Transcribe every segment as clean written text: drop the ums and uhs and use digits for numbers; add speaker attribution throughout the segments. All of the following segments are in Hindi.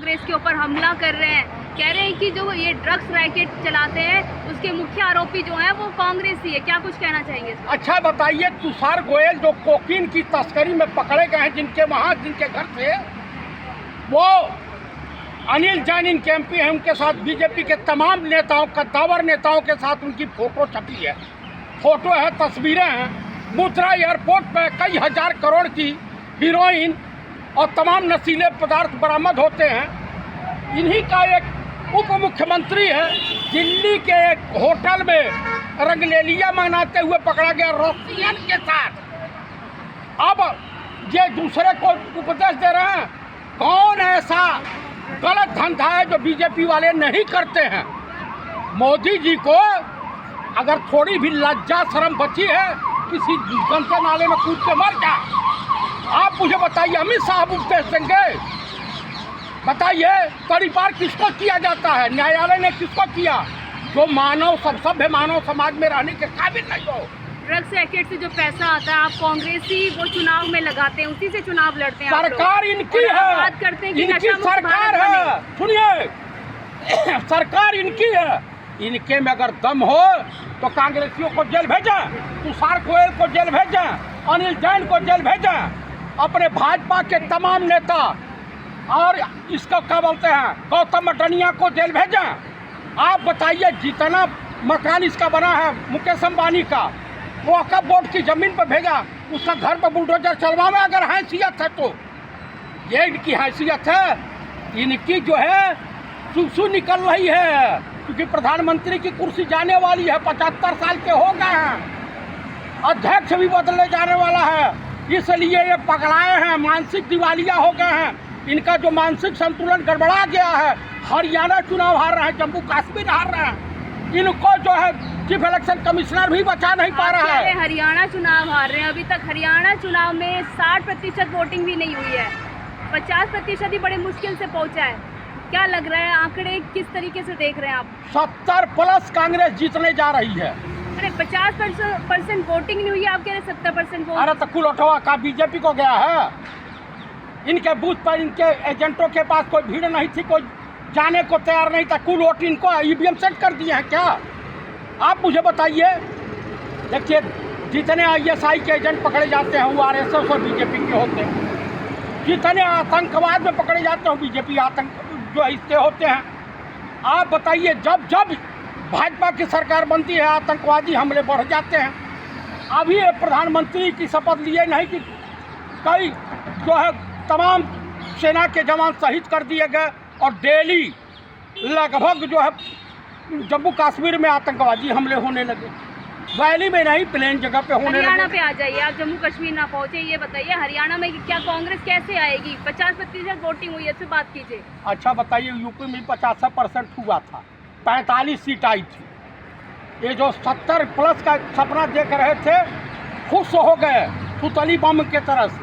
Speaker 1: कांग्रेस के ऊपर हमला कर रहे हैं, कह रहे हैं कि जो ये ड्रग्स रैकेट चलाते हैं उसके मुख्य आरोपी जो हैं वो कांग्रेस ही है। क्या कुछ कहना चाहेंगे?
Speaker 2: अच्छा बताइए, तुषार गोयल जो कोकीन की तस्करी में पकड़े गए हैं, जिनके घर से, वो अनिल जैन इनके एमपी हैं, उनके साथ बीजेपी के तमाम नेताओं, कद्दावर नेताओं के साथ उनकी फोटो छपी है, फोटो है, तस्वीरें हैं। मुद्रा एयरपोर्ट पे कई हजार करोड़ की हीरोइन और तमाम नशीले पदार्थ बरामद होते हैं। इन्हीं का एक उप मुख्यमंत्री है, दिल्ली के एक होटल में रंगलेलिया मनाते हुए पकड़ा गया रशियन के साथ। अब ये दूसरे को उपदेश दे रहे हैं। कौन ऐसा गलत धंधा है जो बीजेपी वाले नहीं करते हैं? मोदी जी को अगर थोड़ी भी लज्जा शर्म बची है, किसी गंदे नाले में कूद के मर जा। आप मुझे बताइए, अमित शाह उपदेश देंगे? बताइए, परिवार किसको किया जाता है? न्यायालय ने किसको किया? जो मानव सभ्य मानव समाज में रहने के काबिल नहीं हो।
Speaker 1: ड्रग्स रैकेट से जो पैसा आता है, आप कांग्रेसी वो चुनाव में लगाते हैं, उसी से चुनाव लड़ते हैं।
Speaker 2: सरकार इनकी है,
Speaker 1: बात करते हैं कि
Speaker 2: इनकी सरकार है। सुनिए, सरकार इनकी है। इनके में अगर दम हो तो कांग्रेसियों को जेल भेजें, तुषार गोयल को जेल भेजें, अनिल जैन को जेल भेजें, अपने भाजपा के तमाम नेता और इसको क्या बोलते हैं, गौतम अडवाणी को जेल भेजें। आप बताइए, जितना मकान इसका बना है मुकेश अंबानी का, वो वक्फ बोर्ड की जमीन पर भेजा, उसका घर पर बुलडोजर चलवावे अगर हैसियत है तो। ये इनकी हैसियत है। इनकी जो है सुसु निकल रही है, क्योंकि प्रधानमंत्री की कुर्सी जाने वाली है। 75 साल के हो गए हैं, अध्यक्ष भी बदलने जाने वाला है, इसलिए ये पकड़ाए हैं, मानसिक दिवालिया हो गए हैं। इनका जो मानसिक संतुलन गड़बड़ा गया है। हरियाणा चुनाव हार रहे हैं, जम्मू कश्मीर हार रहे हैं, इनको जो है चीफ इलेक्शन कमिश्नर भी बचा नहीं पा रहा है।
Speaker 1: हरियाणा चुनाव हार रहे हैं, अभी तक हरियाणा चुनाव में 60% वोटिंग भी नहीं हुई है, 50% ही बड़े मुश्किल से पहुंचा है। क्या लग रहा है, आंकड़े किस तरीके से देख रहे हैं आप?
Speaker 2: 70+ कांग्रेस जीतने जा रही है।
Speaker 1: अरे 50% वोटिंग नहीं हुई है, आप कह रहे 70% वोट।
Speaker 2: अरे तो कुल उठवा का बीजेपी को गया है। इनके बूथ पर इनके एजेंटों के पास कोई भीड़ नहीं थी, कोई जाने को तैयार नहीं था। कुल वोट इनको ईवीएम सेट कर दिए हैं क्या? आप मुझे बताइए। देखिए, जितने ISI के एजेंट पकड़े जाते हैं वो RSS और बीजेपी के होते हैं। जितने आतंकवाद में पकड़े जाते हैं बीजेपी आतंक जो इसके होते हैं। आप बताइए, जब जब भाजपा की सरकार बनती है आतंकवादी हमले बढ़ जाते हैं। अभी प्रधानमंत्री की शपथ लिए नहीं कि कई जो है तमाम सेना के जवान शहीद कर दिए गए, और डेली लगभग जो है जम्मू कश्मीर में आतंकवादी हमले होने लगे। वैली में नहीं, प्लेन जगह पे होने लगे।
Speaker 1: हरियाणा पे आ जाइए, आप जम्मू कश्मीर ना पहुंचे। ये बताइए, हरियाणा में क्या कांग्रेस कैसे आएगी? 50% वोटिंग हुई है, इससे बात कीजिए।
Speaker 2: अच्छा बताइए, यूपी में 50% हुआ था, 45 सीट आई थी। ये जो 70+ का सपना देख रहे थे, खुश हो गए सुतली बम के तरह से।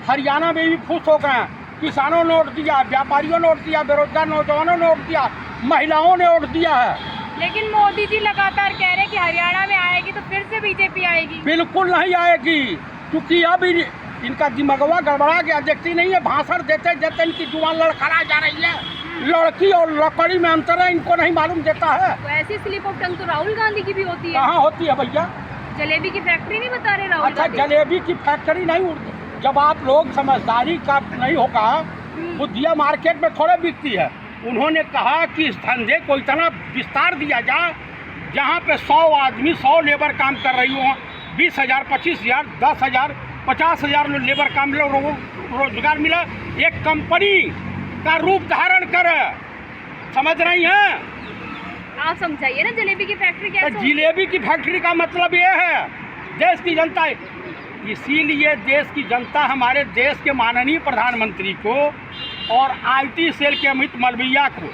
Speaker 2: हरियाणा में भी खुश हो गए। किसानों ने वोट दिया, व्यापारियों ने वोट दिया, बेरोजगार नौजवानों ने वोट दिया, महिलाओं ने वोट दिया है।
Speaker 1: लेकिन मोदी जी लगातार कह रहे हैं कि हरियाणा में आएगी तो फिर से बीजेपी आएगी।
Speaker 2: बिल्कुल नहीं आएगी, क्योंकि अब इनका दिमागवा गड़बड़ा गया। देखती नहीं है, भाषण देते देते इनकी जुबान लड़खड़ा जा रही है। लड़की और लकड़ी में अंतर है, इनको नहीं मालूम देता है।
Speaker 1: तो ऐसी स्लिप ऑफ टंग तो राहुल गांधी की भी होती है।
Speaker 2: कहाँ होती है भैया?
Speaker 1: जलेबी की फैक्ट्री नहीं बता रहे राहुल?
Speaker 2: अच्छा, जलेबी की फैक्ट्री नहीं उड़ती। जब आप लोग समझदारी का नहीं होगा, बुद्धिया मार्केट में थोड़े बिकती है। उन्होंने कहा कि इस धंधे को इतना विस्तार दिया जाए जहाँ पे 100 आदमी 100 लेबर काम कर रही हो, 20,000, 25,000, 10,000, 50,000 लेबर काम रोजगार मिला, एक कंपनी का रूप धारण करे। समझ रही हैं?
Speaker 1: आप समझाइए ना, जलेबी की फैक्ट्री क्या?
Speaker 2: जलेबी की फैक्ट्री का मतलब ये है, देश की जनता, इसीलिए देश की जनता हमारे देश के माननीय प्रधानमंत्री को और IT सेल के अमित मालवीय को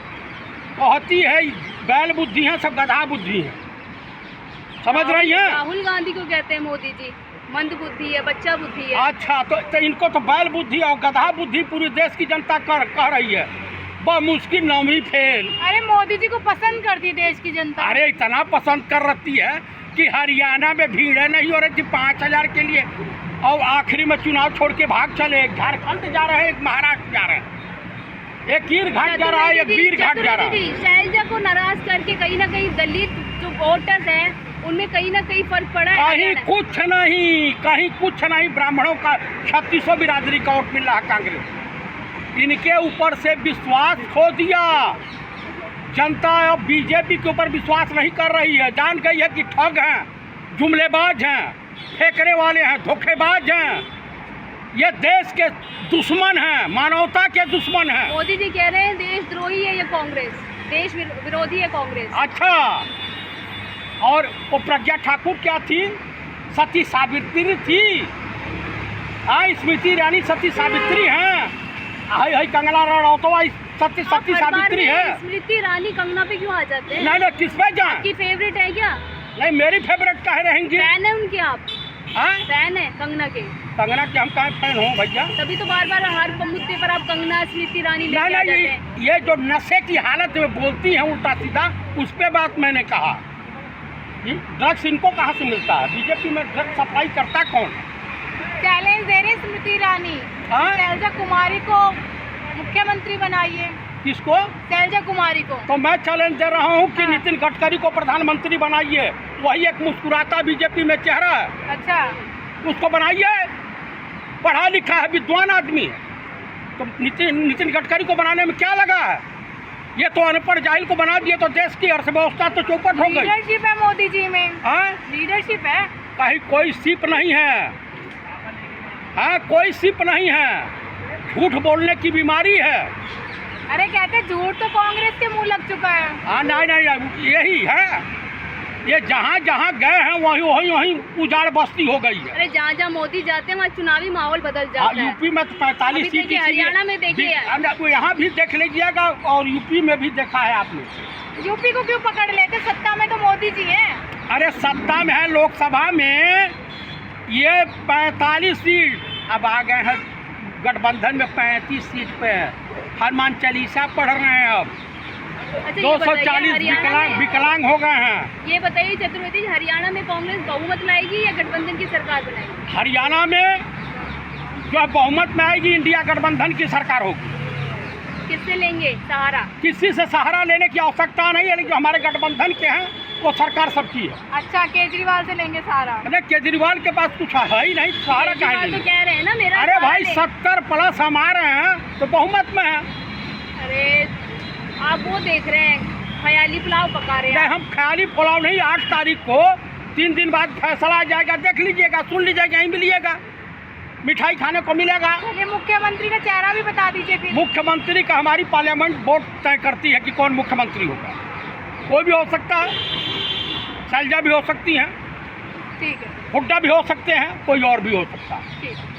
Speaker 2: कहती है बैल बुद्धि है, सब गधा बुद्धि है। समझ रही हैं?
Speaker 1: राहुल गांधी को कहते हैं मोदी जी मंद बुद्धि है, बच्चा बुद्धि है।
Speaker 2: अच्छा, तो इनको तो बैल बुद्धि और गधा बुद्धि पूरी देश की जनता कह रही है। मुश्किल नौवीं फेल।
Speaker 1: अरे मोदी जी को पसंद करती है देश की जनता।
Speaker 2: अरे इतना पसंद कर रही है कि हरियाणा में भीड़ नहीं हो रही थी 5,000 के लिए, और आखिरी में चुनाव छोड़ के भाग चले। एक झारखंड जा रहे हैं, एक महाराष्ट्र जा रहे हैं। एक ईर घाट जा रहा है, एक वीर घाट जा रहा है।
Speaker 1: शैलजा को नाराज करके कहीं ना कहीं दलित जो वोटर्स हैं उनमें कहीं ना कहीं फर्क पड़ा है।
Speaker 2: कहीं कुछ नहीं, ब्राह्मणों का 3600 बिरादरी का वोट मिल रहा है कांग्रेस। इनके ऊपर से विश्वास खो दिया जनता। अब बीजेपी के ऊपर विश्वास नहीं कर रही है, जान गई है कि ठग हैं, जुमलेबाज हैं, फेंकने वाले हैं, धोखेबाज हैं, ये देश के दुश्मन हैं, मानवता के दुश्मन हैं।
Speaker 1: मोदी जी कह रहे हैं देशद्रोही है ये कांग्रेस, देश विरोधी है कांग्रेस।
Speaker 2: अच्छा, और वो प्रज्ञा ठाकुर क्या थी? सती सावित्री थी। हाँ, स्मृति ईरानी सती सावित्री हैं। हाई कंगना रनौत सती सावित्री है।
Speaker 1: स्मृति ईरानी कंगना पे क्यों आ जाते हैं?
Speaker 2: नहीं, किस पे जाए?
Speaker 1: आपकी फेवरेट है क्या?
Speaker 2: नहीं, मेरी फेवरेट काहे रहेंगी?
Speaker 1: फैन है उनके आप?
Speaker 2: हाँ,
Speaker 1: फैन है कंगना के?
Speaker 2: कंगना के हम काहे फैन हो भैया?
Speaker 1: तभी तो बार बार हर मुद्दे पर आप कंगना स्मृति ईरानी लेके आ जाते हैं।
Speaker 2: ये जो नशे की हालत में बोलती हैं उल्टा सीधा, उस पे बात मैंने कहा। ड्रग्स इनको कहाँ से मिलता है? बीजेपी में ड्रग्स सप्लाई करता कौन?
Speaker 1: चैलेंज दे रही स्मृति ईरानी, शैलजा कुमारी को मुख्यमंत्री बनाइए।
Speaker 2: किसको?
Speaker 1: शैलजा कुमारी को।
Speaker 2: तो मैं चैलेंज दे रहा हूँ कि
Speaker 1: हाँ।
Speaker 2: नितिन गडकरी को प्रधानमंत्री बनाइए। वही एक मुस्कुराता बीजेपी में चेहरा है।
Speaker 1: अच्छा,
Speaker 2: उसको बनाइए, पढ़ा लिखा है, विद्वान आदमी है। तो नितिन गडकरी को बनाने में क्या लगा है? ये तो अनपढ़ जाहिल को बना दिए तो देश की अर्थव्यवस्था तो चौपट हो गई।
Speaker 1: लीडरशिप है मोदी जी में।
Speaker 2: हाँ,
Speaker 1: लीडरशिप है।
Speaker 2: कहीं कोई सिप नहीं है। हाँ, कोई सिप नहीं है, झूठ बोलने की बीमारी है।
Speaker 1: अरे कहते झूठ तो कांग्रेस के मुंह लग चुका है।
Speaker 2: हाँ, नहीं, यही है। ये जहाँ जहाँ गए हैं वहीं उजाड़ बस्ती हो गई है।
Speaker 1: अरे जहाँ जहाँ मोदी जाते हैं वहाँ चुनावी माहौल बदल जाता है।
Speaker 2: यूपी में तो 45 सीट,
Speaker 1: हरियाणा में देखिए,
Speaker 2: यहाँ भी देख लीजिएगा और यूपी में भी देखा है आपने।
Speaker 1: यूपी को क्यों पकड़ लेते? सत्ता में तो मोदी जी हैं।
Speaker 2: अरे सत्ता में है, लोकसभा में ये 45 सीट, अब आ गए हैं गठबंधन में 35 सीट पे है। हनुमान चालीसा पढ़ रहे हैं अब।
Speaker 1: अच्छा,
Speaker 2: 240 विकलांग हो गए हैं।
Speaker 1: ये बताइए चतुर्वेदी जी, हरियाणा में कांग्रेस बहुमत लाएगी या गठबंधन की सरकार बनाएगी?
Speaker 2: हरियाणा में जो बहुमत में आएगी इंडिया गठबंधन की सरकार होगी।
Speaker 1: किससे लेंगे सहारा?
Speaker 2: किसी से सहारा लेने की आवश्यकता नहीं है, लेकिन जो हमारे गठबंधन के हैं वो सरकार सबकी है।
Speaker 1: अच्छा, केजरीवाल से लेंगे सहारा?
Speaker 2: अरे केजरीवाल के पास कुछ है ही नहीं, सहारा कहाँ
Speaker 1: तो कह रहे हैं ना मेरा।
Speaker 2: अरे भाई 70+ हम आ रहे हैं तो बहुमत में है।
Speaker 1: अरे आप वो देख रहे हैं, ख्याली पुलाव पका रहे हैं।
Speaker 2: नहीं, हम ख्याली पुलाव नहीं, 8 तारीख को 3 दिन बाद फैसला आ जाएगा, देख लीजिएगा, सुन लीजिएगा, यहीं मिलिएगा, मिठाई खाने को मिलेगा।
Speaker 1: चलिए, मुख्यमंत्री का चेहरा भी बता दीजिए फिर।
Speaker 2: मुख्यमंत्री का हमारी पार्लियामेंट वोट तय करती है कि कौन मुख्यमंत्री होगा। कोई भी हो सकता है, शैलजा भी हो सकती हैं,
Speaker 1: ठीक है,
Speaker 2: हुड्डा भी हो सकते हैं, कोई और भी हो सकता है।
Speaker 1: ठीक है।